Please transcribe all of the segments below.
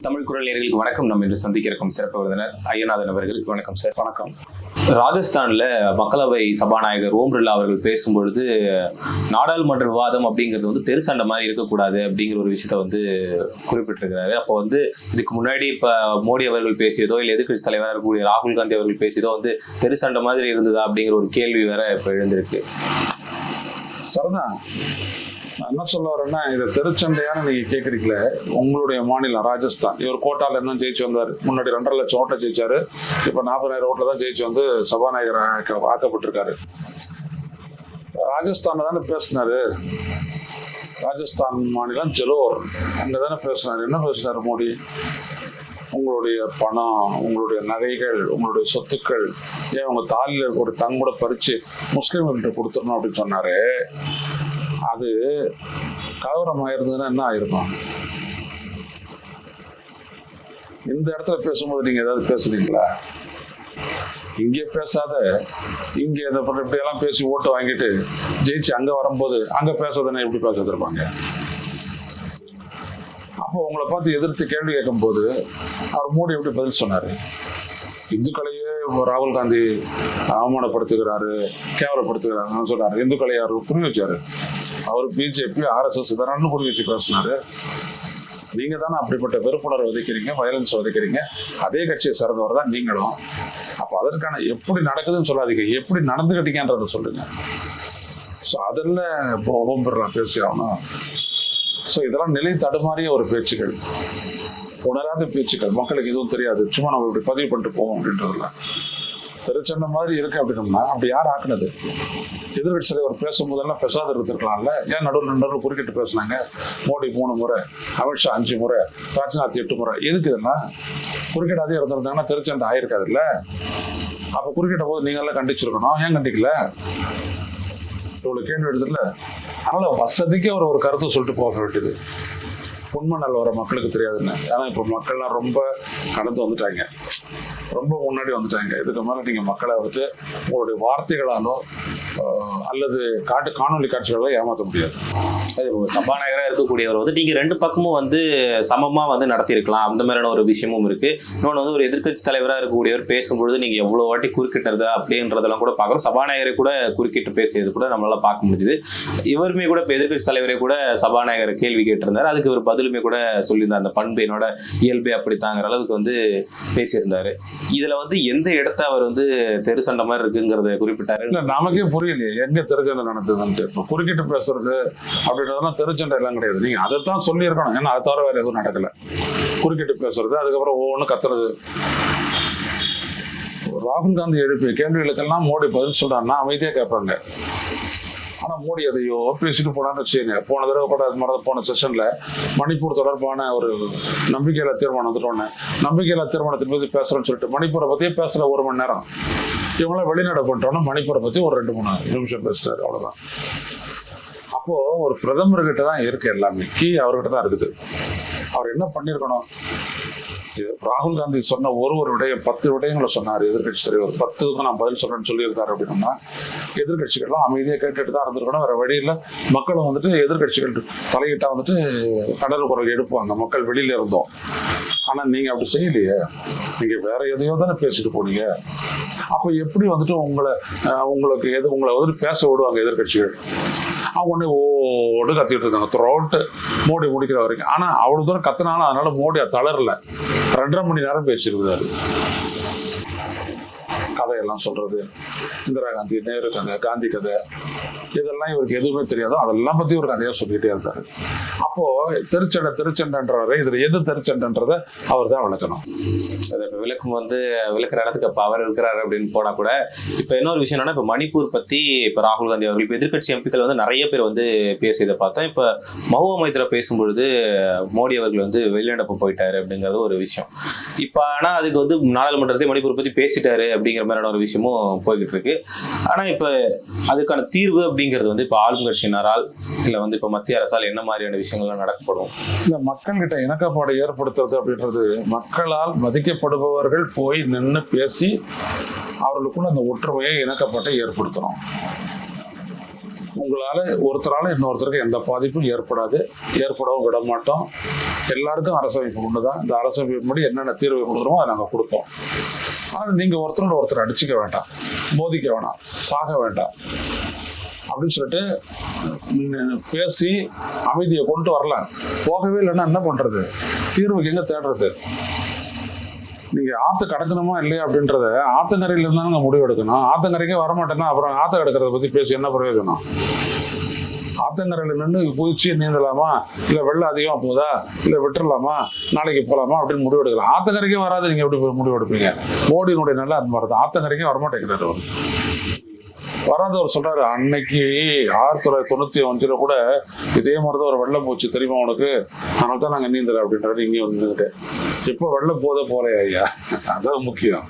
தமிழ் குரல் நேயர்களுக்கு வணக்கம். நம்ம இன்று சந்திக்க இருக்கும் சிறப்பு விருந்தினர் ஐயநாதன் அவர்கள். வணக்கம் சார். வணக்கம். ராஜஸ்தான்ல மக்களவை சபாநாயகர் ஓம் பிர்லா அவர்கள் பேசும்பொழுது நாடாளுமன்ற விவாதம் அப்படிங்கிறது தெரு சண்டை மாதிரி இருக்கக்கூடாது அப்படிங்கிற ஒரு விஷயத்த குறிப்பிட்டிருக்கிறாரு. அப்போ இதுக்கு முன்னாடி இப்ப மோடி அவர்கள் பேசியதோ இல்லை எதிர்கட்சி தலைவராக இருக்கக்கூடிய ராகுல் காந்தி அவர்கள் பேசியதோ தெரு சண்டை மாதிரி இருந்ததா அப்படிங்கிற ஒரு கேள்வி வேற இப்ப எழுந்திருக்கு. சரிதான். நான் என்ன சொல்ல வரேன்னா, இதை தெருச்சண்டையான நீங்க கேட்குறீங்களே, உங்களுடைய மாநிலம் ராஜஸ்தான், இவர் கோட்டால இருந்தால் ஜெயிச்சு வந்தார். முன்னாடி 2.5 லட்சம் ஓட்டை ஜெயிச்சாரு. இப்போ 40,000 ஓட்டில் தான் ஜெயிச்சு சபாநாயகர் ஆக்கப்பட்டிருக்காரு. ராஜஸ்தான்ல தானே பேசினாரு. ராஜஸ்தான் மாநிலம் ஜலோர், அங்கே தானே பேசினாரு. என்ன பேசினாரு மோடி? உங்களுடைய பணம், உங்களுடைய நகைகள், உங்களுடைய சொத்துக்கள், ஏன் உங்க தாலில ஒரு தங்கூட பறிச்சு முஸ்லீம்கிட்ட கொடுத்துடணும் அப்படின்னு சொன்னாரு. அது கலவரமாக இருந்ததுன்னா என்ன ஆயிருக்கும்? இந்த இடத்துல பேசும்போது நீங்க ஏதாவது பேசுறீங்களா? இங்கே பேசாத, இங்கே இப்படியெல்லாம் பேசி ஓட்டு வாங்கிட்டு ஜெயிச்சு அங்க வரும்போது அங்க பேசாதானே எப்படி பேச இருப்பாங்க? அப்போ உங்களை பார்த்து எதிர்த்து கேள்வி கேட்கும் போது அவர் மோடி எப்படி பதில் சொன்னாரு? இந்துக்களையே ராகுல் காந்தி அவமானப்படுத்துகிறாரு, கேவலப்படுத்துகிறாருன்னு சொன்னாரு. இந்துக்களை அவர் புரிய வச்சாரு. அவர் பிஜேபி RSS இதெல்லாம் புரிய வச்சு பேசினாரு. நீங்க தானே அப்படிப்பட்ட வெறுப்புணர்வை விதைக்கிறீங்க, வயலன்ஸ் விதைக்கிறீங்க. அதே கட்சியை சேர்ந்தவர் தான் நீங்களும். அப்போ அதற்கான எப்படி நடக்குதுன்னு சொல்லாதீங்க, எப்படி நடந்துக்கிட்டீங்கன்றத சொல்லுங்க. ஸோ அதில் இப்போ ஓம் பிர்லா பேசி ஆகணும். ஸோ இதெல்லாம் நிலை தடுமாறிய ஒரு பேச்சுக்கள், உணராத பேச்சுக்கள், மக்களுக்கு எதுவும் தெரியாது, சும்மா நம்ம இப்படி பதிவு பண்ணிட்டு போவோம் அப்படின்றதுல திருச்சண்டை மாதிரி இருக்கு. அப்படின்னோம்னா அப்படி யார் ஆக்குனது? எதிர்கட்சி தலைவர் பேசும்போதெல்லாம் பெசாத இருந்திருக்கலாம்ல. ஏன் நடுவில் குறுக்கிட்டு பேசினாங்க? மோடி 3 முறை, அமித்ஷா 5 முறை, ராஜ்நாத் 8 முறை. எதுக்கு இதெல்லாம்? குறுக்கிடாதே இருந்திருந்தாங்கன்னா திருச்சண்டை ஆயிருக்காது இல்ல. அப்ப குறுக்கிட்ட போது நீங்க எல்லாம் கண்டிச்சிருக்கணும். ஏன் கண்டிக்கல? இவ்வளவு கேள்வி எடுத்துல. அதனால வசதிக்கு அவர் ஒரு கருத்தை சொல்லிட்டு போக வேண்டியது. உண்மை நல்ல வர மக்களுக்கு தெரியாதுன்னு. ஏன்னா இப்போ மக்கள்லாம் ரொம்ப கடந்து வந்துட்டாங்க, ரொம்ப முன்னாடி வந்துட்டாங்க. இதுக்கு மேல நீங்க மக்களை உங்களுடைய வார்த்தைகளாலோ அல்லது காணொலி காட்சிகளோ ஏமாற்ற முடியாது. சபாநாயகராக இருக்கக்கூடியவர் நீங்க 2 பக்கமும் சமமா நடத்திருக்கலாம். அந்த மாதிரியான ஒரு விஷயமும் இருக்கு. இன்னொன்று ஒரு எதிர்கட்சி தலைவராக இருக்கக்கூடியவர் பேசும்பொழுது நீங்க எவ்வளவு வாட்டி குறுக்கிட்டது அப்படின்றதெல்லாம் கூட பார்க்குறோம். சபாநாயகரை கூட குறுக்கிட்டு பேசியது கூட நம்மளால பார்க்க முடியுது. இவருமே கூட இப்போ எதிர்கட்சி தலைவரை கூட சபாநாயகர் கேள்வி கேட்டிருந்தாரு. அதுக்கு ஒரு பதிலுமே கூட சொல்லியிருந்தார். அந்த பண்பு என்னோட இயல்பே அப்படித்தாங்கிற அளவுக்கு பேசியிருந்தாரு. இதுல எந்த இடத்த அவர் தெரு சண்டை மாதிரி இருக்குங்கிறத குறிப்பிட்டாரு. இல்ல, நமக்கே புரியலையே எங்க தெருச்சண்டை நடந்ததுன்ட்டு. இப்போ குறுக்கிட்டு பேசுறது அப்படின்றதெல்லாம் தெருச்சண்டை எல்லாம் கிடையாது. நீங்க அதைத்தான் சொல்லி இருக்கணும். ஏன்னா அதை தவிர வேற எதுவும் நடக்கல. குறுக்கிட்டு பேசுறது, அதுக்கப்புறம் ஒவ்வொன்று கத்துறது. ராகுல் காந்தி எழுப்பிய கேள்விகளுக்கெல்லாம் மோடி பதில் சொல்றாருன்னா அமைதியா கேட்பாங்க. ஆனா மோடி அதையோ பேசிட்டு போனான்னு வச்சுக்கோங்க. போன தடவை கூட அது மாதிரி போன செஷன்ல மணிப்பூர் தொடர்பான ஒரு நம்பிக்கையில்லா தீர்மானம் வந்துட்டோன்னு, நம்பிக்கையில்லா தீர்மானத்தை பத்தி பேசுறேன்னு சொல்லிட்டு மணிப்பூரை பத்தியே பேசல 1 மணி நேரம். இவங்களாம் வெளிநாடு பண்ணிட்டோம்னா மணிப்பூரை பத்தி ஒரு 2-3 நிமிஷம் பேசுறாரு, அவ்வளவுதான். அப்போ ஒரு பிரதமர்கிட்ட தான் இருக்கு எல்லாமே, கீ அவர்கிட்ட தான் இருக்குது. அவர் என்ன பண்ணிருக்கணும்? ராகுல் காந்தி சொன்ன ஒரு விடயம் 10 விடயங்களை சொன்னார் எதிர்கட்சி தலைவர். 10க்கு நான் பதில் சொல்றேன்னு சொல்லியிருக்காரு. அப்படின்னா எதிர்கட்சிகள்லாம் அமைதியாக கேட்டுட்டு தான் இருந்திருக்கணும். வேற வழியில் மக்களும் எதிர்கட்சிகள் தலையிட்டா கடல் குரல் எடுப்பாங்க, மக்கள் வெளியில இருந்தோம். ஆனா நீங்க அப்படி செய்யலையே. நீங்க வேற எதையோ தானே பேசிட்டு போனீங்க. அப்போ எப்படி உங்களுக்கு பேச விடுவாங்க எதிர்கட்சிகள்? அவங்க ஓடு கத்திட்டு இருந்தாங்க த்ரோட்டு மோடி முடிக்கிற வரைக்கும். ஆனா அவ்வளவு தூரம் கத்தினாலும் அதனால மோடி தளரல. 2.5 மணி நேரம் பேசியிருக்கிறாரு. கதையெல்லாம் சொல்றது, இந்திரா காந்தி, நேரு கதை, காந்தி கதை, இதெல்லாம் இவருக்கு எதுவுமே தெரியாதோ அதெல்லாம் பத்தி ஒரு கதையா சொல்லிட்டே இருந்தாரு. அப்போ திருச்சண்டைன்றாரு. இதுல எது திருச்சண்டைன்றதை அவர் தான் விளக்கணும். விளக்கம் விளக்குற இடத்துக்கு அப்ப அவர் இருக்கிறாரு அப்படின்னு போனா கூட. இப்ப இன்னொரு விஷயம் என்னன்னா, இப்ப மணிப்பூர் பத்தி இப்ப ராகுல் காந்தி அவர்கள் இப்ப எதிர்கட்சி எம்பிக்கள் நிறைய பேர் பேசியதை பார்த்தோம். இப்ப மஹுவா மைத்ரா பேசும்பொழுது மோடி அவர்கள் வெளிநடப்பு போயிட்டாரு அப்படிங்கிறது ஒரு விஷயம். இப்ப ஆனா அதுக்கு நாடாளுமன்றத்தை மணிப்பூர் பத்தி பேசிட்டாரு அப்படிங்கிற மாதிரியான ஒரு விஷயமும் போய்கிட்டு இருக்கு. ஆனா இப்ப அதுக்கான தீர்வு அப்படிங்கிறது இப்ப ஆளும் கட்சியினரால் இல்ல இப்ப மத்திய அரசால் என்ன மாதிரியான விஷயங்கள்லாம் நடக்கப்படும்? இல்ல, மக்கள் கிட்ட இணக்கப்பாடு ஏற்படுத்துறது அப்படின்றது, மக்களால் மதிக்கப்படுபவர்கள் போய் நின்று பேசி அவர்களுக்குள்ள அந்த ஒற்றுமையை இணக்கப்பாட்டை ஏற்படுத்தணும். உங்களால ஒருத்தரால இன்னொருத்தருக்கு எந்த பாதிப்பும் ஏற்படாது, ஏற்படவும் விட மாட்டோம். எல்லாருக்கும் அரசமைப்பு ஒண்ணுதான். இந்த அரசமைப்பு படி என்னென்ன தீர்வு கொடுக்குறோமோ அதை நாங்கள் கொடுப்போம். ஆனால் நீங்க ஒருத்தரோட ஒருத்தர் அடிச்சுக்க வேண்டாம், மோதிக்க வேண்டாம், சாக வேண்டாம் அப்படின்னு சொல்லிட்டு பேசி அமைதியை கொண்டு வரலாம். போகவே இல்லைன்னா என்ன பண்றது? தீர்வுக்கு எங்க தேடுறது? நீங்க ஆத்து கடக்கணுமா இல்லையா அப்படின்றத ஆத்தங்கரையில இருந்தாங்க முடிவு எடுக்கணும். ஆத்தங்கரைக்கே வரமாட்டேன்னா அப்புறம் ஆத்த கடக்கிறத பத்தி பேசி என்ன பிரயோஜனம்? ஆத்தங்கரையில நின்று குதிச்சு நீந்தலாமா, இல்ல வெள்ளம் அதிகமா போதா, இல்ல விட்டுறலாமா, நாளைக்கு போலாமா அப்படின்னு முடிவு எடுக்கலாம். ஆத்தங்கரைக்கே வராது, நீங்க எப்படி முடிவு எடுப்பீங்க? மோடியினுடைய நல்ல அந்த மாதிரி தான், ஆத்தங்கரைக்கே வரமாட்டேங்கிறாரு அவர். வராதவர் சொல்றாரு, அன்னைக்கு 1995 கூட இதே மாதிரிதான் ஒரு வெள்ளம் போச்சு தெரியுமா உனக்கு, அதனால தான் நாங்க நீந்தல அப்படின்றாரு. இங்கேயும் வந்துட்டு எப்போ வெள்ளம் போல ஐயா, அதான் முக்கியம்.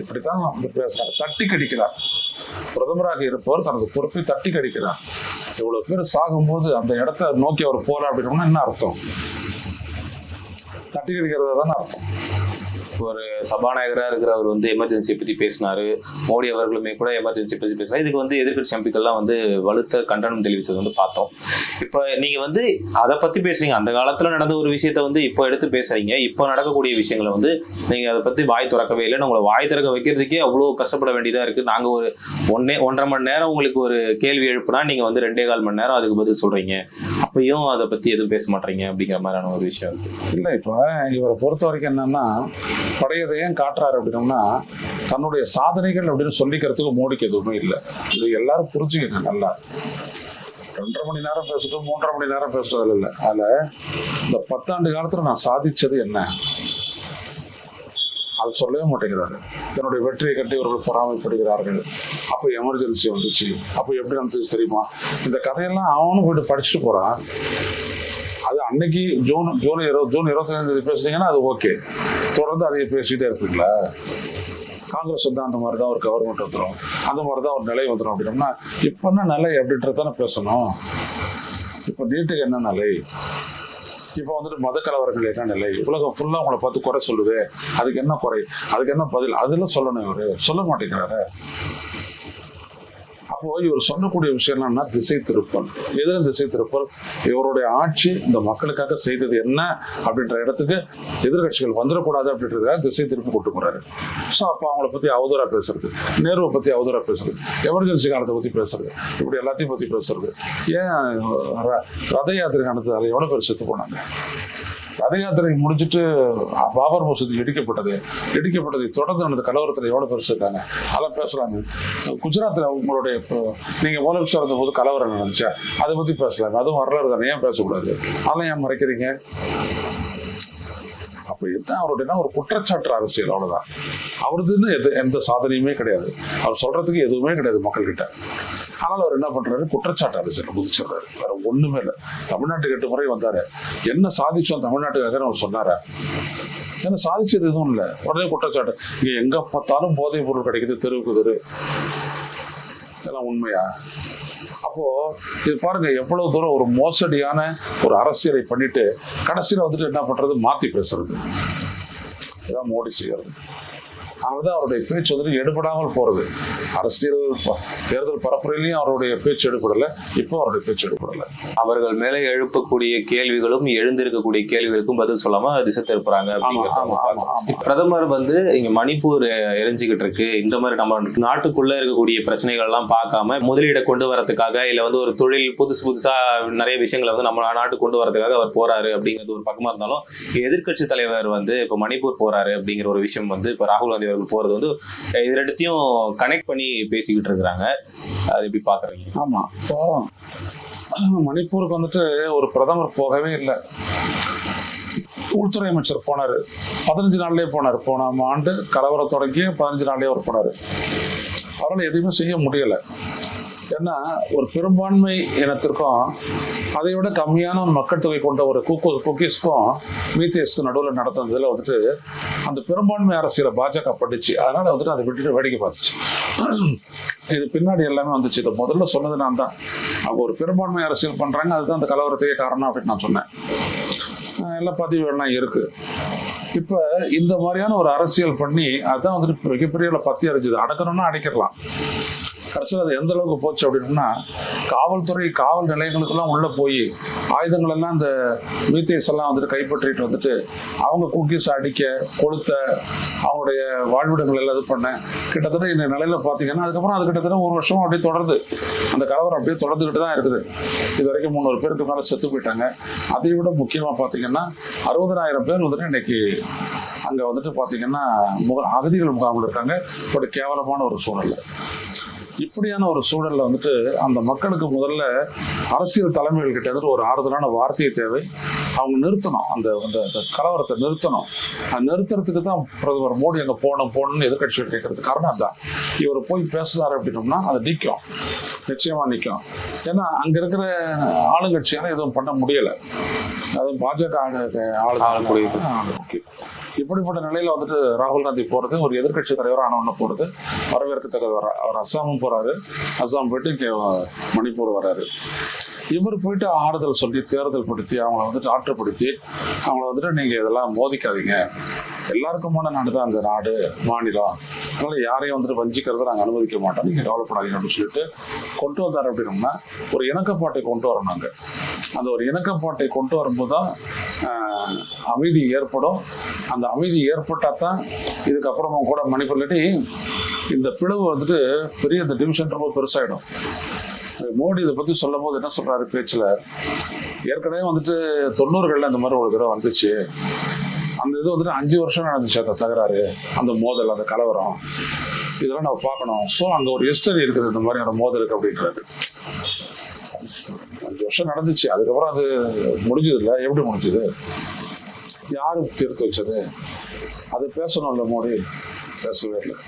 இப்படித்தான் வந்து பேசுறாரு. தட்டி கடிக்கிறார். பிரதமராக இருப்பவர் தனது பொறுப்பை தட்டி கடிக்கிறார். இவ்வளவு பேர் சாகும்போது அந்த இடத்த நோக்கி அவர் போற அப்படின்னா என்ன அர்த்தம்? தட்டி கடிக்கிறதா தானே அர்த்தம். ஒரு சபாநாயகராக இருக்கிறவர் வந்து எமர்ஜென்சி பற்றி பேசினாரு. மோடி அவர்களுமே கூட எமர்ஜென்சி பற்றி பேசினார். இதுக்கு வந்து எதிர்க்கட்சி எம்பிக்கள்லாம் வந்து வலுத்த கண்டனம் தெரிவித்தது வந்து பார்த்தோம். இப்போ நீங்க வந்து அதை பத்தி பேசுறீங்க, அந்த காலத்துல நடந்த ஒரு விஷயத்த வந்து இப்போ எடுத்து பேசுறீங்க. இப்போ நடக்கக்கூடிய விஷயங்களை வந்து நீங்க அதை பத்தி வாய் திறக்கவே இல்லை. உங்களை வாய் திறக்க வைக்கிறதுக்கே அவ்வளோ கஷ்டப்பட வேண்டியதா இருக்கு. நாங்க ஒரு 1.5 மணி நேரம் உங்களுக்கு ஒரு கேள்வி எழுப்புனா நீங்க வந்து 2.25 மணி நேரம் அதுக்கு பதில் சொல்றீங்க. அப்பயும் அதை பத்தி எதுவும் பேச மாட்டீங்க அப்படிங்கிற மாதிரியான ஒரு விஷயம் இருக்கு. இல்ல, இப்போ இவரை பொறுத்த வரைக்கும் என்னன்னா, படையதை ஏன் காட்டுறாரு அப்படின்னா, தன்னுடைய சாதனைகள் அப்படின்னு சொல்லிக்கிறதுக்கு மோடிக்கு எதுவுமே இல்லை. இது எல்லாரும் புரிஞ்சுக்கங்க நல்லா. 2.5 மணி நேரம் பேசுறதும் 3.5 மணி நேரம் பேசுறதுல இல்லை. அதுல இந்த 10 ஆண்டு காலத்துல நான் சாதிச்சது என்ன அது சொல்லவே மாட்டேங்கிறாரு. என்னுடைய வெற்றியை கட்டி இவர்கள் பொறாமைப்படுகிறார்கள். அப்போ எமர்ஜென்சி வந்துச்சு, அப்போ எப்படி நடந்துச்சு தெரியுமா? இந்த கதையெல்லாம் அவனும் போயிட்டு படிச்சுட்டு போறான். அது அன்னைக்கு ஜூன் 25 பேசுனீங்கன்னா அது ஓகே, தொடர்ந்து அதையே பேசிக்கிட்டே இருப்பீங்களா? காங்கிரஸ் வந்து அந்த மாதிரி தான் ஒரு கவர்மெண்ட் வந்துடும், அந்த மாதிரி தான் ஒரு நிலை வந்துடும் அப்படின்னா, இப்போ என்ன நிலை அப்படின்றதானே பேசணும். இப்போ நீட்டுக்கு என்ன நிலை, இப்போ வந்துட்டு மத கலவரங்கள் என்ன நிலை, உலகம் ஃபுல்லா உங்களை பார்த்து குறை சொல்லுது, அதுக்கு என்ன குறை, அதுக்கு என்ன பதில், அதெல்லாம் சொல்லணும். இவரு சொல்ல மாட்டேங்கிறாரு. அப்போ இவர் சொல்லக்கூடிய விஷயம் என்னன்னா திசை திருப்பல். எதிர திசை திருப்பல். இவருடைய ஆட்சி இந்த மக்களுக்காக செய்தது என்ன அப்படின்ற இடத்துக்கு எதிர்கட்சிகள் வந்துடக்கூடாது அப்படின்றத திசை திருப்பி கொண்டு போறாரு. ஸோ அப்போ அவங்கள பத்தி அவதூறா பேசுறது, நேருவை பத்தி அவதூறா பேசுறது, எமர்ஜென்சி காலத்தை பத்தி பேசுறது, இப்படி எல்லாத்தையும் பத்தி பேசுறது. ஏன் ரத யாத்திரை நடந்ததால எவ்வளவு பேர் செத்து போனாங்க? ரத யாத்திரை முடிச்சுட்டு பாபர் மசூதி இடிக்கப்பட்டதை தொடர்ந்து நடந்த கலவரத்தில் எவ்வளவு பேர் இருக்காங்க, அதெல்லாம் பேசலாங்க. குஜராத்தில் உங்களுடைய நீங்க முதலமைச்சர் இருந்த போது கலவரம் நடந்துச்சா, அதை பத்தி பேசலாங்க. அதுவும் வரலாறு தானே, ஏன் பேசக்கூடாது? அதெல்லாம் ஏன் மறைக்கிறீங்க? அப்ப என்ன அவருடைய ஒரு குற்றச்சாட்டு அரசியல், அவ்வளவுதான். அவருதுன்னு எந்த சாதனையுமே கிடையாது, அவர் சொல்றதுக்கு எதுவுமே கிடையாது மக்கள் கிட்ட. ஆனால் அவர் என்ன பண்றாரு, குற்றச்சாட்டு அரசியல் குதிச்சிடுறாரு. வேற ஒண்ணுமே இல்லை. தமிழ்நாட்டுக்கு 8 முறை வந்தாரு, என்ன சாதிச்சோம் தமிழ்நாட்டுக்காக அவர் சொன்னாரா? ஏன்னா சாதிச்சது எதுவும் இல்லை, உடனே குற்றச்சாட்டு. இங்க எங்க பார்த்தாலும் போதைப் பொருள் கிடைக்குது, தெருவுக்கு தெரு. இதெல்லாம் உண்மையா? அப்போ இது பாருங்க, எவ்வளவு தூரம் ஒரு மோசடியான ஒரு அரசியலை பண்ணிட்டு கடைசியில வந்துட்டு என்ன பண்றது, மாத்தி பேசுறது. இதான் மோடி செய்யறது. அதனாலதான் அவருடைய பேச்சு வந்துட்டு எடுபடாமல் போறது. அரசியல் தேர்தல் பரப்புரையிலையும் அவருடைய பேச்சு எடுபடல, இப்போ அவருடைய பேச்சு எடுபடல. அவர்கள் மேலே எழுப்பக்கூடிய கேள்விகளும் எழுந்திருக்கக்கூடிய கேள்விகளுக்கும் பதில் சொல்லாம திசை திருப்புறாங்க. பிரதமர் வந்து இங்க மணிப்பூர் எரிஞ்சுக்கிட்டு இருக்கு, இந்த மாதிரி நம்ம நாட்டுக்குள்ள இருக்கக்கூடிய பிரச்சனைகள் எல்லாம் பார்க்காம முதலீடை கொண்டு வரதுக்காக, இல்ல வந்து ஒரு தொழில் புதுசா நிறைய விஷயங்களை வந்து நம்ம நாட்டுக்கு கொண்டு வரதுக்காக அவர் போறாரு அப்படிங்கிறது ஒரு பக்கமா இருந்தாலும், எதிர்கட்சி தலைவர் வந்து இப்ப மணிப்பூர் போறாரு அப்படிங்கிற ஒரு விஷயம் வந்து இப்ப ராகுல் காந்தி போறது வந்து இது ரெண்டுத்தையும் கனெக்ட் பண்ணி பேசிக்கிட்டு இருக்கிறாங்க. அது எப்படி பாக்குறீங்க? ஆமா, இப்போ மணிப்பூருக்கு வந்துட்டு ஒரு பிரதமர் போகவே இல்லை. உள்துறை அமைச்சர் போனாரு, 15 நாள்லயே போனாரு. போன ஆண்டு கலவரம் தொடங்கி 15 நாள்லயே அவர் போனாரு. அவரால் எதுவுமே செய்ய முடியல. ஏன்னா ஒரு பெரும்பான்மை இனத்திற்கும் அதை விட கம்மியான மக்கள் தொகை கொண்ட ஒரு குக்கீஸ்க்கும் மீத்தேஸ்க்கும் நடுவில் நடந்ததுல வந்துட்டு அந்த பெரும்பான்மை அரசியலை பாஜக படிச்சு, அதனால வந்துட்டு அதை விட்டுட்டு வேடிக்கை பார்த்துச்சு. இது பின்னாடி எல்லாமே வந்துச்சு. இதை முதல்ல சொன்னது நான் தான். அவங்க ஒரு பெரும்பான்மை அரசியல் பண்றாங்க, அதுதான் அந்த கலவரத்தையே காரணம் அப்படின்னு நான் சொன்னேன். எல்லா பதிவுகள்லாம் இருக்கு. இப்ப இந்த மாதிரியான ஒரு அரசியல் பண்ணி அதான் வந்துட்டு மிகப்பெரிய பத்தி அறிஞ்சது. அடக்கணும்னா அடைக்கலாம், கடைசியில் அது எந்த அளவுக்கு போச்சு அப்படின்னா காவல்துறை காவல் நிலையங்களுக்கெல்லாம் உள்ள போய் ஆயுதங்கள் எல்லாம் இந்த மீத்தேஸ் எல்லாம் வந்துட்டு கைப்பற்றிட்டு வந்துட்டு அவங்க குக்கீஸ் அடிக்க கொளுத்த அவங்களுடைய வாழ்விடங்கள் எல்லாம் இது பண்ண கிட்டத்தட்ட இந்த நிலையில பார்த்தீங்கன்னா அதுக்கப்புறம் அது கிட்டத்தட்ட ஒரு வருஷம் அப்படியே தொடருது. அந்த கலவரம் அப்படியே தொடர்ந்துகிட்டு தான் இருக்குது. இது வரைக்கும் 300 பேருக்கு மேலே செத்து போயிட்டாங்க. அதை விட முக்கியமாக பார்த்தீங்கன்னா 60,000 பேர் வந்துட்டு இன்னைக்கு அங்கே வந்துட்டு பார்த்தீங்கன்னா அகதிகள் முகாமில் இருக்காங்க. ஒரு கேவலமான ஒரு சூழல். இப்படியான ஒரு சூழல்ல வந்துட்டு அந்த மக்களுக்கு முதல்ல அரசியல் தலைமைகள் கிட்ட வந்துட்டு ஒரு ஆறுதலான வார்த்தையை தேவை. அவங்க நிறுத்தணும், அந்த கலவரத்தை நிறுத்தணும். அது நிறுத்துறதுக்கு தான் பிரதமர் மோடி அங்கே போகணும்னு எதிர்கட்சிகள் கேட்கறது காரணம் தான். இவர் போய் பேசுறாரு அப்படின்னோம்னா அது நிற்கும், நிச்சயமா நிற்கும். ஏன்னா அங்க இருக்கிற ஆளுங்கட்சியால எதுவும் பண்ண முடியல. அதுவும் பாஜக இப்படிப்பட்ட நிலையில வந்துட்டு ராகுல் காந்தி போறது, ஒரு எதிர்கட்சி தலைவர் ஆனவன போறது வரவேற்கத்தக்கது. அவர் அஸ்ஸாமும் போறாரு, அஸ்ஸாம் போயிட்டு இங்கே மணிப்பூர் வர்றாரு. இவர் போயிட்டு ஆறுதல் சொல்லி தேர்தல் படுத்தி அவங்கள வந்துட்டு ஆற்றுப்படுத்தி அவங்கள வந்துட்டு நீங்க இதெல்லாம் மோதிக்காதீங்க, எல்லாருக்குமான நாடு தான் அந்த நாடு மாநிலம், அதனால யாரையும் வந்துட்டு வஞ்சிக்கிறத நாங்கள் அனுமதிக்க மாட்டோம், நீங்க கவலைப்படாதீங்க அப்படின்னு சொல்லிட்டு கொண்டு வந்தார். அப்படின்னோம்னா ஒரு இணக்கப்பாட்டை கொண்டு வரணும். அந்த ஒரு இணக்கப்பாட்டை கொண்டு வரும்போது தான் அமைதி ஏற்படும். அந்த அமைதி ஏற்பட்டா தான் இதுக்கப்புறமா கூட மணிப்பூர்லட்டி இந்த பிளவு வந்துட்டு பெரிய இந்த டிவிஷன் ரொம்ப பெருசாயிடும். மோடி இதை பத்தி சொல்லும் போது என்ன சொல்றாரு பேச்சுல, ஏற்கனவே வந்துட்டு 90கள்ல அந்த மாதிரி ஒரு தடவை வந்துச்சு, அந்த இது வந்துட்டு 5 வருஷம் நடந்துச்சு அந்த தகராறு, அந்த மோதல், அந்த கலவரம், இதெல்லாம் நம்ம பார்க்கணும். ஸோ அங்க ஒரு ஹிஸ்டரி இருக்குது இந்த மாதிரியான மோதலுக்கு அப்படின்றாரு. 5 வருஷம் நடந்துச்சு, அதுக்கப்புறம் அது முடிஞ்சது இல்லை. எப்படி முடிஞ்சது, யாரு தீர்த்து வச்சது, அது பேசணும்ல மோடி, பேசவே இல்லை.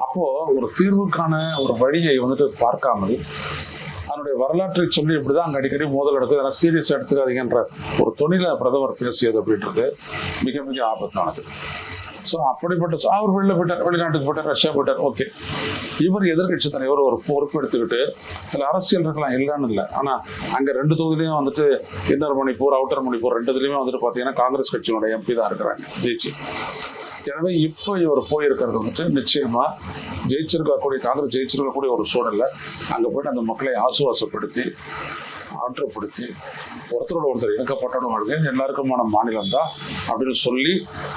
அப்போ ஒரு தீர்வுக்கான ஒரு வழியை வந்துட்டு பார்க்காமல் அதனுடைய வரலாற்றை சொல்லி இப்படிதான் அங்கே அடிக்கடி மோதல் எடுத்து அதெல்லாம் சீரியஸ் எடுத்துக்காதீங்கன்ற ஒரு துணில பிரதமர் பேசியது அப்படின்றது மிக மிக ஆபத்தானது. ஸோ அப்படிப்பட்ட அவர் வெளில போயிட்டார், வெளிநாட்டுக்கு போயிட்டார், ரஷ்யா போயிட்டார். ஓகே, இவர் எதிர்கட்சி தலைவர் ஒரு பொறுப்பு எடுத்துக்கிட்டு அதில் அரசியல் இருக்கலாம், இல்லைன்னு இல்லை. ஆனால் அங்கே 2 தொகுதியிலையும் வந்துட்டு இன்னர் மணிப்பூர், அவுட்டர் மணிப்பூர் 2 இதுலையுமே வந்துட்டு பார்த்தீங்கன்னா காங்கிரஸ் கட்சியோட எம்பி தான் இருக்கிறாங்க ஜெயிச்சு. எனவே இப்போ இவர் போயிருக்கிறது வந்துட்டு நிச்சயமா காங்கிரஸ் ஜெயிச்சிருக்கக்கூடிய ஒரு சூழல்ல அங்க போயிட்டு அந்த மக்களை ஆசுவாசப்படுத்தி ஆற்றுப்படுத்தி ஒருத்தரோட ஒருத்தர் இணக்கப்பட்டோம் வாழ்க்கை எல்லாருக்குமான மாநிலம் தான் அப்படின்னு சொல்லி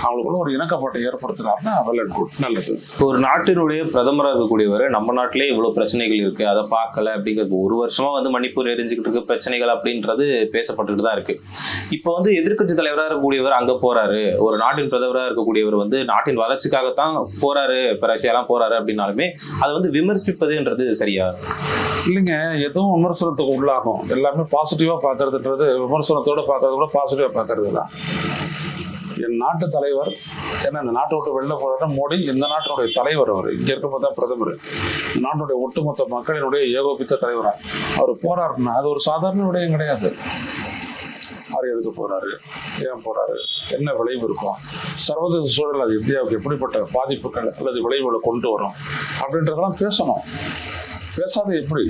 அவங்களுக்குள்ள ஒரு இணக்கப்பாட்டை ஏற்படுத்தினார்னா வெல் அண்ட் குட், நல்லது. ஒரு நாட்டினுடைய பிரதமராக இருக்கக்கூடியவர் நம்ம நாட்டிலே இவ்வளவு பிரச்சனைகள் இருக்கு, அதை பார்க்கல அப்படிங்கிறது. ஒரு வருஷமா வந்து மணிப்பூர் எரிஞ்சுக்கிட்டு இருக்கு பிரச்சனைகள் அப்படின்றது பேசப்பட்டுட்டு தான் இருக்கு. இப்போ வந்து எதிர்க்கட்சி தலைவராக இருக்கக்கூடியவர் அங்க போறாரு, ஒரு நாட்டின் பிரதமராக இருக்கக்கூடியவர் வந்து நாட்டின் வளர்ச்சிக்காகத்தான் போறாரு, இப்போ ரஷ்யாலாம் போறாரு அப்படின்னாலுமே அதை வந்து விமர்சிப்பதுன்றது சரியா இல்லைங்க. எதுவும் விமர்சனத்துக்கு உள்ளாகும். எல்லாமே பாசிட்டிவா பார்க்கறதுன்றது விமர்சனத்தோட பார்க்கறது கூட பாசிட்டிவா பார்க்கறது தான். என் நாட்டு தலைவர் ஏன்னா இந்த நாட்டை விட்டு வெளில போறாரு மோடி, இந்த நாட்டினுடைய தலைவர் அவர், இங்க இருக்கப்போ பிரதமர், நாட்டுடைய ஒட்டுமொத்த மக்களினுடைய ஏகோபித்த தலைவரா அவர் போறாருன்னா அது ஒரு சாதாரண விடயம் கிடையாது. அவர் எதுக்கு போறாரு, ஏன் போறாரு, என்ன விளைவு இருக்கும், சர்வதேச சூழல் அது இந்தியாவுக்கு எப்படிப்பட்ட பாதிப்புகள் அல்லது விளைவுகளை கொண்டு வரும் அப்படின்றதெல்லாம் பேசணும். பேசாத எப்படி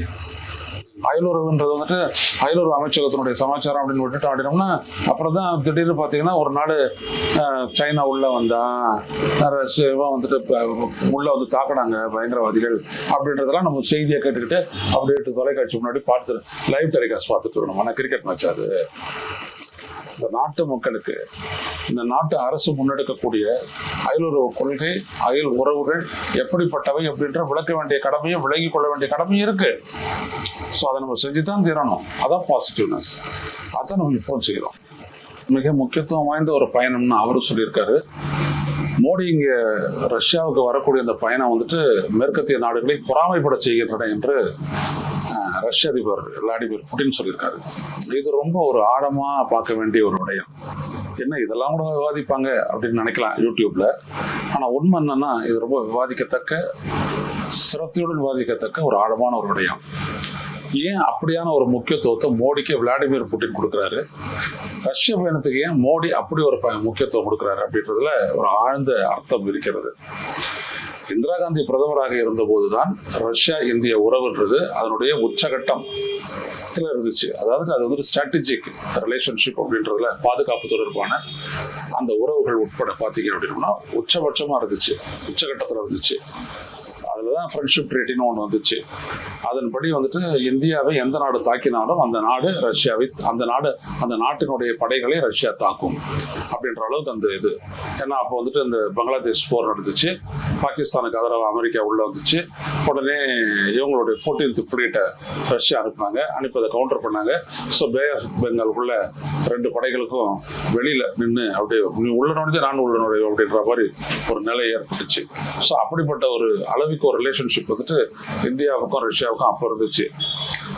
அயலுறவுன்றது வந்துட்டு அயலுறவு அமைச்சகத்தினுடைய சமாச்சாரம் அப்படின்னு விட்டுட்டோம் அப்படின்னோம்னா அப்புறம் தான் திடீர்னு பார்த்தீங்கன்னா ஒரு நாடு சைனா உள்ள வந்தா ரஷ்யாவா வந்துட்டு உள்ள வந்து தாக்கினாங்க பயங்கரவாதிகள் அப்படின்றதெல்லாம் நம்ம செய்தியை கேட்டுக்கிட்டு அப்படியே தொலைக்காட்சி முன்னாடி பார்த்து லைவ் டெலிகாஸ்ட் பார்த்துட்டு இருக்கணும். ஆனால் கிரிக்கெட் மேட்ச் அது. இந்த நாட்டு மக்களுக்கு இந்த நாட்டு அரசு முன்னெடுக்கக்கூடிய அயலுறவு கொள்கை, அயல் உறவுகள் எப்படிப்பட்டவை அப்படின்ற விளக்க வேண்டிய கடமையும் விலகி கொள்ள வேண்டிய கடமையும் இருக்கு. ஸோ அதை நம்ம செஞ்சுதான் தீரணும். அதான் பாசிட்டிவ்னஸ். அதான் நம்ம இப்போ செய்யறோம். மிக முக்கியத்துவம் வாய்ந்த ஒரு பயணம்னு அவரும் சொல்லியிருக்காரு. மோடி இங்க ரஷ்யாவுக்கு வரக்கூடிய அந்த பயணம் வந்துட்டு மேற்கத்திய நாடுகளை பொறாமைப்பட செய்கின்றன என்று ரஷ்ய அதிபர் விளாடிமிர் புட்டின் சொல்லியிருக்காரு. இது ரொம்ப ஒரு ஆழமா பார்க்க வேண்டிய ஒரு விடயம். என்ன இதெல்லாம் கூட விவாதிப்பாங்க அப்படின்னு நினைக்கலாம் யூடியூப்ல. ஆனா உண்மை என்னன்னா இது ரொம்ப விவாதிக்கத்தக்க, சிரத்தையுடன் விவாதிக்கத்தக்க ஒரு ஆழமான ஒரு விடயம். ஏன் அப்படியான ஒரு முக்கியத்துவத்தை மோடிக்கு விளாடிமிர் புட்டின் கொடுக்குறாரு, ரஷ்ய பயணத்துக்கு ஏன் மோடி அப்படி ஒரு முக்கியத்துவம் கொடுக்குறாரு அப்படின்றதுல ஒரு ஆழ்ந்த அர்த்தம் இருக்கிறது. இந்திரா காந்தி பிரதமராக இருந்த போதுதான் ரஷ்யா இந்திய உறவுன்றது அதனுடைய உச்சகட்டத்தில் இருந்துச்சு. அதாவது அது வந்து ஸ்ட்ராட்டஜிக் ரிலேஷன்ஷிப் அப்படின்றதுல பாதுகாப்பு தொடர்பான அந்த உறவுகள் உட்பட பார்த்தீங்க அப்படின்னா உச்சபட்சமா இருந்துச்சு, உச்சகட்டத்தில் இருந்துச்சு. அதுல அதுதான் ஃப்ரெண்ட்ஷிப் ட்ரீட்டின்னு ஒன்று வந்துச்சு. அதன்படி வந்துட்டு இந்தியாவை எந்த நாடு தாக்கினாலும் அந்த நாடு ரஷ்யாவை அந்த நாட்டினுடைய படைகளை ரஷ்யா தாக்கும் அப்படின்ற அளவுக்கு அந்த இது. ஏன்னா அப்போ வந்துட்டு இந்த பங்களாதேஷ் போர் நடந்துச்சு, பாகிஸ்தானுக்கு ஆதரவாக அமெரிக்கா உள்ள வந்துச்சு. உடனே இவங்களுடைய 14th ஃப்ளீட்டை ரஷ்யா அனுப்பதை கவுண்டர் பண்ணாங்க. ஸோ பே ஆஃப் பெங்காலுக்குள்ள 2 படைகளுக்கும் வெளியில நின்று அப்படியே நீ உள்ள நுழைஞ்சு நான் உள்ள நுழையும் அப்படின்ற மாதிரி ஒரு நிலை ஏற்பட்டுச்சு. ஸோ அப்படிப்பட்ட ஒரு அளவுக்கு ஒரு ரிலேஷன்ஷிப் வந்துட்டு இந்தியாவுக்கும் ரஷ்யாவுக்கும் அப்போ இருந்துச்சு.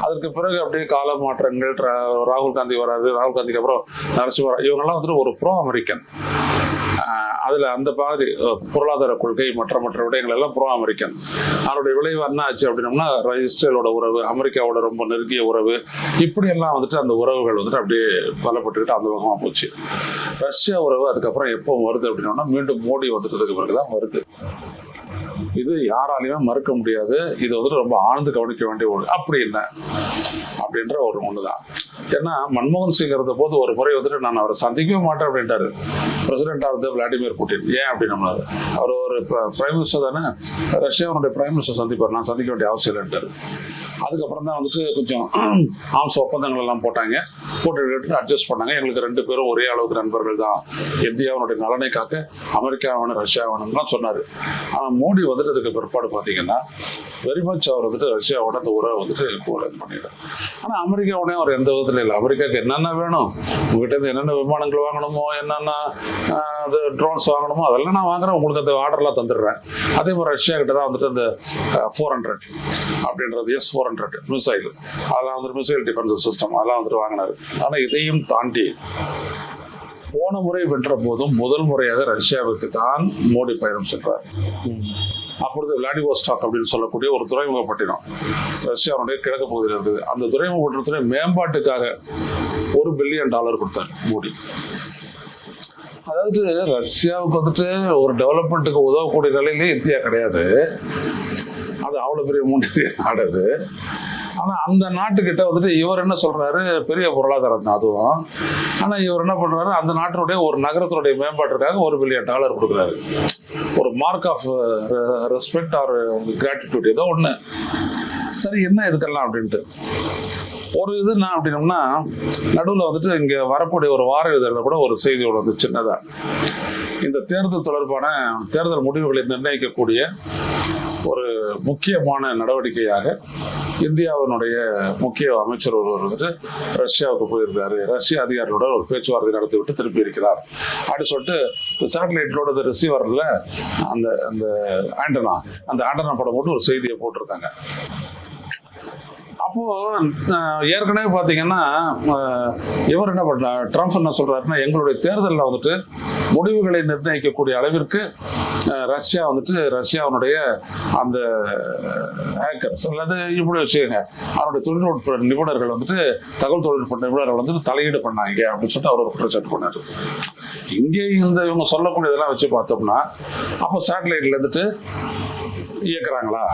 அதற்கு பிறகு அப்படியே கால மாற்றங்கள், ராகுல் காந்தி வராது, ராகுல் காந்திக்கு அப்புறம் நரசிம்மரா, இவங்கெல்லாம் வந்துட்டு ஒரு ப்ரோ அமெரிக்கன். அதுல அந்த மாதிரி பொருளாதார கொள்கை மற்ற விடயங்கள் எல்லாம் ப்ரோ அமெரிக்கன். அதனுடைய விளைவு என்ன ஆச்சு அப்படின்னம்னா இஸ்ரேலோட உறவு, அமெரிக்காவோட ரொம்ப நெருங்கிய உறவு, இப்படி எல்லாம் வந்துட்டு அந்த உறவுகள் வந்துட்டு அப்படியே பலப்பட்டுக்கிட்டு அந்த பக்கமா போச்சு. ரஷ்யா உறவு அதுக்கப்புறம் எப்போ வருது அப்படின்னா மீண்டும் மோடி வந்துட்டதுக்கு பிறகுதான் வருது. இது யாராலையுமே மறுக்க முடியாது. இது வந்துட்டு ரொம்ப ஆழ்ந்து கவனிக்க வேண்டிய ஒன்று. அப்படி என்ன அப்படின்ற ஒரு ஒண்ணுதான். ஏன்னா மன்மோகன் சிங் இருந்த போது ஒரு முறை வந்துட்டு நான் அவரை சந்திக்கவே மாட்டேன் அப்படின்ட்டாரு, பிரசிடென்ட் ஆஃப் விளாடிமிர் புட்டின். ஏன் அப்படின்னா அவர் ஒரு பிரைம் மினிஸ்டர் தானே, ரஷ்யாவுடைய பிரைம் மினிஸ்டர் சந்திப்பார், நான் சந்திக்க வேண்டிய அவசியம் இல்லைன்ட்டாரு. அதுக்கப்புறம் தான் வந்துட்டு கொஞ்சம் ஆம்ஸ் ஒப்பந்தங்கள் எல்லாம் போட்டு அட்ஜஸ்ட் பண்ணாங்க. எங்களுக்கு 2 பேரும் ஒரே அளவுக்கு நண்பர்கள் தான், இந்தியாவுடைய நலனை காக்க அமெரிக்காவான ரஷ்யாவானுலாம் சொன்னார். ஆனால் மோடி வந்துட்டு அதுக்கு பிற்பாடு பார்த்தீங்கன்னா வெரி மச் அவர் வந்துட்டு ரஷ்யாவோட அந்த உறவை வந்துட்டு பண்ணிடுறாரு. ஆனால் அமெரிக்காவோட அவர் எந்த விதத்துல இல்லை. அமெரிக்காவுக்கு என்னென்ன வேணும், உங்ககிட்ட இருந்து என்னென்ன விமானங்கள் வாங்கணுமோ, என்னென்ன அது ட்ரோன்ஸ் வாங்கணுமோ அதெல்லாம் நான் வாங்குறேன், உங்களுக்கு அந்த ஆர்டர்லாம் தந்துடுறேன். அதே மாதிரி ரஷ்யா கிட்ட தான் வந்துட்டு அந்த 400 அப்படின்றது S-400 மிசைல், அதெல்லாம் வந்துட்டு மிசைல் டிஃபென்ஸ் சிஸ்டம் அதெல்லாம் வந்துட்டு வாங்கினாரு. ஆனால் இதையும் தாண்டி போன முறை வென்ற போதும் முதல் முறையாக ரஷ்யாவுக்கு தான் மோடி பயணம் சென்றார். அப்பொழுது விளாடிவோஸ்டாக் அப்படின்னு சொல்லக்கூடிய ஒரு துறைமுகப்பட்டினம் ரஷ்யாவுடைய கிழக்கு பகுதியில் இருக்குது. அந்த துறைமுகப்பட்டினத்துடைய மேம்பாட்டுக்காக $1 பில்லியன் கொடுத்தார் மோடி. அதாவது ரஷ்யாவுக்கு வந்துட்டு ஒரு டெவலப்மெண்ட்டுக்கு உதவக்கூடிய நிலையிலே இந்தியா கிடையாது. அது அவ்வளவு பெரிய முன்னேறிய நாடு அது. ஆனா அந்த நாட்டுக்கிட்ட வந்துட்டு இவர் என்ன சொல்றாரு, பெரிய பொருளாதாரம் தான் அதுவும். ஆனா இவர் என்ன பண்றாரு, அந்த நாட்டினுடைய ஒரு நகரத்தினுடைய மேம்பாட்டுக்காக $1 பில்லியன் கொடுக்குறாரு. ஒரு mark of respect or gratitude ஏதோ ஒண்ணு. சரி, என்ன இதுக்கெல்லாம் அப்படின்ட்டு ஒரு இது என்ன அப்படின்னம்னா, நடுவில் வந்துட்டு இங்க வரக்கூடிய ஒரு வார இதழில் கூட ஒரு செய்தியோட வந்து சின்னதா இந்த தேர்தல் தொடர்பான தேர்தல் முடிவுகளை நிர்ணயிக்கக்கூடிய ஒரு முக்கியமான நடவடிக்கையாக இந்தியாவினுடைய முக்கிய அமைச்சர் ஒருவர் வந்துட்டு ரஷ்யாவுக்கு போயிருக்காரு, ரஷ்ய அதிகாரிகளோட ஒரு பேச்சுவார்த்தை நடத்தி விட்டு திருப்பி இருக்கிறார் அப்படின்னு சொல்லிட்டு சேட்டலைட்லோட ரிசீவர்ல அந்த ஆண்டனா படம் போட்டு ஒரு செய்தியை போட்டிருக்காங்க. அப்போ ஏற்கனவே பார்த்தீங்கன்னா இவர் என்ன பண்றாரு, ட்ரம்ப் என்ன சொல்றாருன்னா, எங்களுடைய தேர்தலில் வந்துட்டு முடிவுகளை நிர்ணயிக்கக்கூடிய அளவிற்கு ரஷ்யா வந்துட்டு ரஷ்யாவுடைய அந்த ஹேக்கர்ஸ் அல்லது இப்படி வச்சுக்கோங்க அவருடைய தொழில்நுட்ப நிபுணர்கள் வந்துட்டு தகவல் தொழில்நுட்ப நிபுணர்கள் வந்துட்டு தலையீடு பண்ணாங்க அப்படின்னு சொல்லிட்டு அவர் ஒரு குற்றச்சாட்டு பண்ணாரு. இங்கே இவங்க சொல்லக்கூடியதெல்லாம் வச்சு பார்த்தோம்னா அப்போ சேட்டலைட்ல இருந்துட்டு இயக்குறாங்களா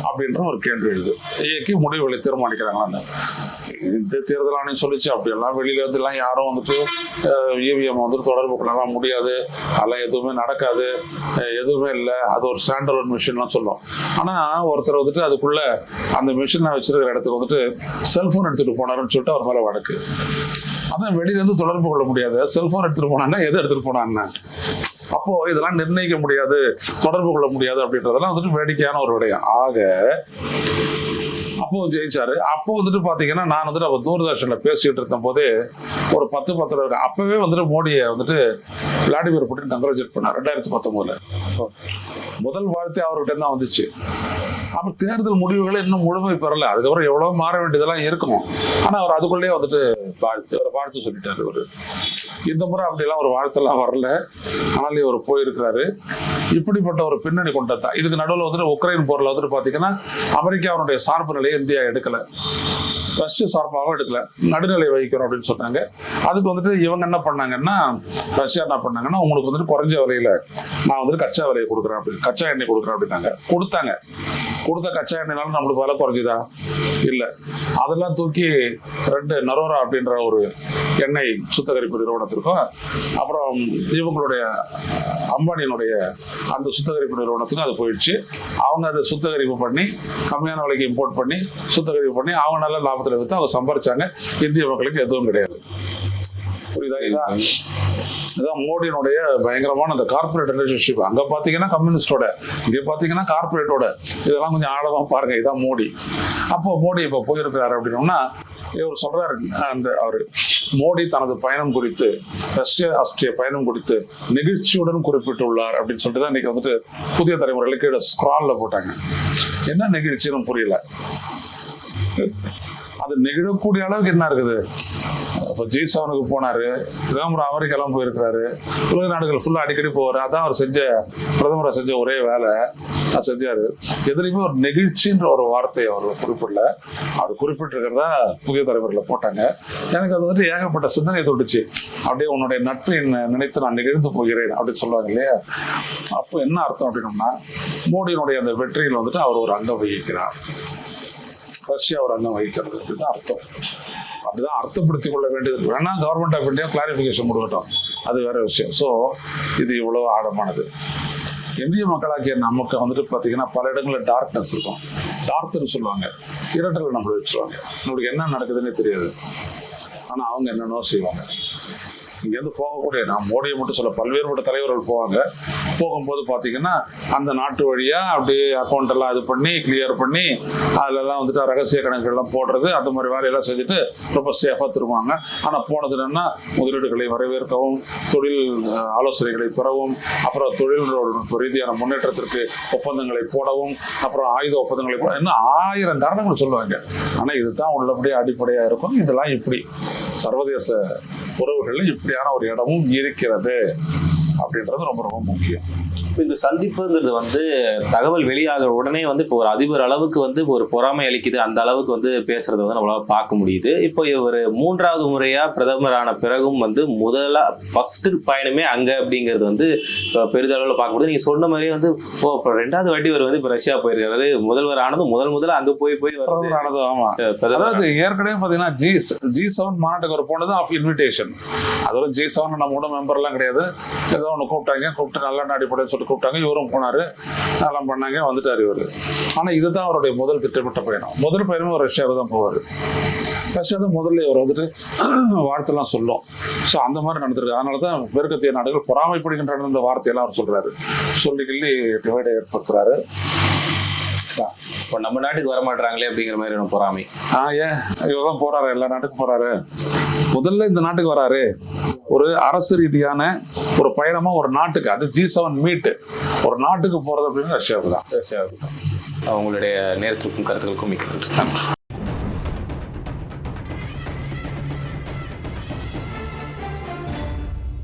அப்படின்ற ஒரு கேள்வி எழுது. இயக்கி முடிவுகளை தீர்மானிக்கிறாங்களான்னு இந்த தேர்தல் ஆணையம் சொல்லிச்சு. அப்படியெல்லாம் வெளியில இருந்து எல்லாம் யாரும் வந்துட்டு இவிஎம் வந்துட்டு தொடர்பு கொள்ளலாம் முடியாது, அதெல்லாம் எதுவுமே நடக்காது, எதுவுமே இல்லை, அது ஒரு ஸ்டாண்டர்ட் மிஷின்லாம் சொல்லும். ஆனா ஒருத்தர் வந்துட்டு அதுக்குள்ள அந்த மிஷினை வச்சிருக்கிற இடத்துக்கு வந்துட்டு செல்போன் எடுத்துட்டு போனாருன்னு சொல்லிட்டு அவர் மேல வழக்கு. அதான் வெளியில இருந்து தொடர்பு கொள்ள முடியாது, செல்போன் எடுத்துட்டு போனான்னா எதை எடுத்துட்டு போனான்னு. அப்போ இதெல்லாம் நிர்ணயிக்க முடியாது, தொடர்பு கொள்ள முடியாது அப்படின்றதெல்லாம் வந்துட்டு வேடிக்கையான ஒரு விடயம். ஆக அப்போ ஜெயிச்சாரு. அப்போ வந்துட்டு பாத்தீங்கன்னா நான் வந்துட்டு அப்ப தூர்தர்ஷன்ல பேசிட்டு இருந்த போதே ஒரு 10 அப்பவே வந்துட்டு மோடியை வந்துட்டு விளாடிமிர் புட்டின் கங்க்ராச்சுலேட் பண்ணார். 2019 முதல் வாழ்த்து அவர்கிட்ட தான் வந்துச்சு. அப்ப தேர்தல் முடிவுகளை இன்னும் முழுமை பெறல, அதுக்கப்புறம் எவ்வளவு மாற வேண்டியதெல்லாம் இருக்கும். ஆனா அவர் அதுக்குள்ளேயே வந்துட்டு வாழ்த்து சொல்லிட்டாரு. இவரு இந்த முறை அப்படியெல்லாம் ஒரு வாழ்த்தெல்லாம் வரல, ஆனாலும் இவர் போயிருக்கிறாரு. இப்படிப்பட்ட ஒரு பின்னணி கொண்டதான். இதுக்கு நடுவில் வந்துட்டு உக்ரைன் போர்ல வந்துட்டு பாத்தீங்கன்னா அமெரிக்காவுடைய சார்பு நிலையை இந்தியா எடுக்கல, ரஷ்ய சார்பாகவும் எடுக்கல, நடுநிலை வகிக்கிறோம் அப்படின்னு சொன்னாங்க. அதுக்கு வந்துட்டு இவங்க என்ன பண்ணாங்கன்னா, ரஷ்யா என்ன பண்ணாங்கன்னா, உங்களுக்கு வந்துட்டு குறைஞ்ச விலையில நான் வந்துட்டு கச்சா விலையை கொடுக்குறேன், கச்சா எண்ணெய் கொடுக்குறேன் அப்படின்னாங்க. கொடுத்த கச்சா எண்ணெய்னாலும் நம்மளுக்கு விலை குறைஞ்சுதா? இல்லை. அதெல்லாம் தூக்கி 2 நரோரா அப்படின்ற ஒரு எண்ணெய் சுத்திகரிப்பு நிறுவனத்திற்கும், அப்புறம் இவங்களுடைய அம்பானியினுடைய அந்த சுத்திகரிப்பு நிறுவனத்துக்கும் அது போயிடுச்சு. அவங்க அதை சுத்திகரிப்பு பண்ணி கம்மியான விலைக்கு இம்போர்ட் பண்ணி சுத்திகரிப்பு பண்ணி அவங்க நல்ல லாபத்தில் விற்று அவங்க சம்பாரிச்சாங்க. இந்திய மக்களுக்கு எதுவும் கிடையாது. புரியுதா? இதான் மோடியினுடைய பயங்கரமான அந்த கார்பரேட் ரிலேஷன்ஷிப். அங்க பாத்தீங்கன்னா கம்யூனிஸ்டோட, இங்க பாத்தீங்கன்னா கார்பரேட்டோட. இதெல்லாம் கொஞ்சம் ஆழமா பாருங்க. இதான் மோடி. அப்போ மோடி இப்ப போயிருக்கிறாரு அப்படின்னோம்னா இவர் சொல்றாரு, அவரு மோடி தனது பயணம் குறித்து, ரஷ்ய ஆஸ்திரிய பயணம் குறித்து நெகிழ்ச்சியுடன் குறிப்பிட்டுள்ளார் அப்படின்னு சொல்லிட்டு தான் இன்னைக்கு வந்துட்டு புதிய தலைமுறைகளுக்கு கீழே ஸ்க்ரால்ல போட்டாங்க. என்ன நெகிழ்ச்சின்னு புரியல. அது நெகிழக்கூடிய அளவுக்கு என்ன இருக்குது? இப்போ G7க்கு போனாரு, அப்புறம் அமெரிக்காலாம் போயிருக்கிறாரு, உலக நாடுகள் ஃபுல்லா அடிக்கடி போவாரு. அதான் அவர் பிரதமரை செஞ்ச ஒரே வேலை செஞ்சாரு. எதுலையுமே ஒரு நெகிழ்ச்சின்ற ஒரு வார்த்தையை அவர் குறிப்பிடல. அது குறிப்பிட்டிருக்கிறதா புதிய தலைவர்களை போட்டாங்க. எனக்கு அது வந்துட்டு ஏகப்பட்ட சிந்தனை தொட்டுச்சு. அப்படியே உன்னுடைய நட்பை நினைத்து நான் நெகிழ்ந்து போகிறேன் அப்படின்னு சொல்லுவாங்க இல்லையா? அப்போ என்ன அர்த்தம் அப்படின்னோம்னா, மோடியினுடைய அந்த வெற்றியில் வந்துட்டு அவர் ஒரு அங்கம் வகிக்கிறார், ரஷ்யா ஒரு அங்கம் வகிக்கிறது அப்படிதான் அர்த்தம். அப்படிதான் அர்த்தப்படுத்திக் கொள்ள வேண்டியது. வேணா கவர்மெண்ட் ஆஃப் இந்தியா கிளாரிபிகேஷன் கொடுக்கட்டும், அது வேற விஷயம். ஸோ இது இவ்வளவு ஆழமானது. இந்திய மக்களாகிய நமக்கு வந்துட்டு பார்த்தீங்கன்னா பல இடங்களில் டார்க்னஸ் இருக்கும். டார்க்னு சொல்லுவாங்க, இருட்டல் நம்மளை வச்சுருவாங்க. நம்மளுக்கு என்ன நடக்குதுன்னே தெரியாது. ஆனால் அவங்க என்னென்னோ செய்வாங்க. இங்கேருந்து போகக்கூடிய, நான் மோடியை மட்டும் சொல்ல, பல்வேறுபட்ட தலைவர்கள் போவாங்க. போகும்போது பார்த்தீங்கன்னா அந்த நாட்டு வழியாக அப்படியே அக்கௌண்ட் எல்லாம் இது பண்ணி கிளியர் பண்ணி அதிலெல்லாம் வந்துட்டு ரகசிய கணக்குகள்லாம் போடுறது, அந்த மாதிரி வேலையெல்லாம் செஞ்சுட்டு ரொம்ப சேஃபாக திரும்புவாங்க. ஆனால் போனது என்னன்னா, முதலீடுகளை வரவேற்கவும், தொழில் ஆலோசனைகளை பெறவும், அப்புறம் தொழில் ரீதியான முன்னேற்றத்திற்கு ஒப்பந்தங்களை போடவும், அப்புறம் ஆயுத ஒப்பந்தங்களை போட, இன்னும் 1000 காரணங்கள் சொல்லுவாங்க. ஆனால் இதுதான் உள்ளபடியே அடிப்படையாக இருக்கும். இதெல்லாம் இப்படி சர்வதேச உறவுகளில் இப்படியான ஒரு இடமும் இருக்கிறது அப்படின்றது ரொம்ப ரொம்ப முக்கியம். இந்த சந்திப்புங்கிறது வந்து தகவல் வெளியாகிற உடனே வந்து இப்போ ஒரு அதிபர் அளவுக்கு வந்து ஒரு பொறாமை அளிக்குது, அந்த அளவுக்கு வந்து பேசுறதை வந்து நம்மளால பார்க்க முடியுது. இப்போ இவர் 3வது முறையா பிரதமரான பிறகும் வந்து ஃபர்ஸ்ட் பயணமே அங்க அப்படிங்கிறது வந்து பெரிதளவில் பார்க்க முடியுது. நீங்க சொன்ன மாதிரியே வந்து இப்போ 2வது வாட்டி இவர் வந்து இப்போ ரஷ்யா போயிருக்காரு. முதல்வர் ஆனதும் முதல்ல அங்க போய் பிரதமர் ஆனதும். ஆமா, அதாவது ஏற்கனவே பாத்தீங்கன்னா G7 மாநாட்டுக்கு ஒரு போனது ஆஃப் இன்விடேஷன். அதோட G7 நம்ம கூட மெம்பர் எல்லாம் கிடையாது. ஏதோ ஒன்று கூப்பிட்டு நல்ல அடிப்படைன்னு சொல்லிட்டு கூப்பிட்டாங்க. இவரும் போனாரு, நல்லா பண்ணாங்க, வந்துட்டாரு இவரு. ஆனா இதுதான் அவருடைய முதல் திட்டமிட்ட பயணம். முதல் பயணமும் ரஷ்யாவுக்கு தான் போவாரு. ரஷ்யா தான் முதல்ல இவர் வந்துட்டு வாழ்த்தெல்லாம் சொல்லும். ஸோ அந்த மாதிரி நடந்திருக்கு. அதனாலதான் மேற்கத்திய நாடுகள் பொறாமைப்படுகின்றன இந்த வார்த்தையெல்லாம் அவர் சொல்றாரு. சொல்லிக்கிள்ளி டிவைடை ஏற்படுத்துறாரு. இப்போ நம்ம நாட்டுக்கு வர மாட்டாங்களே அப்படிங்கிற மாதிரி பொறாமை. ஏன் இவர்தான் போறாரு, எல்லா நாட்டுக்கும் போறாரு. முதல்ல இந்த நாட்டுக்கு வராரு, ஒரு அரசு ரீதியான ஒரு பயணமா ஒரு நாட்டுக்கு, அது G7 மீட், ஒரு நாட்டுக்கு போறது அப்படின்னு ரஷ்யாவுக்கு தான். அவங்களுடைய நேரத்திற்கும் கருத்துக்களுக்கும் மிக்க நன்றி.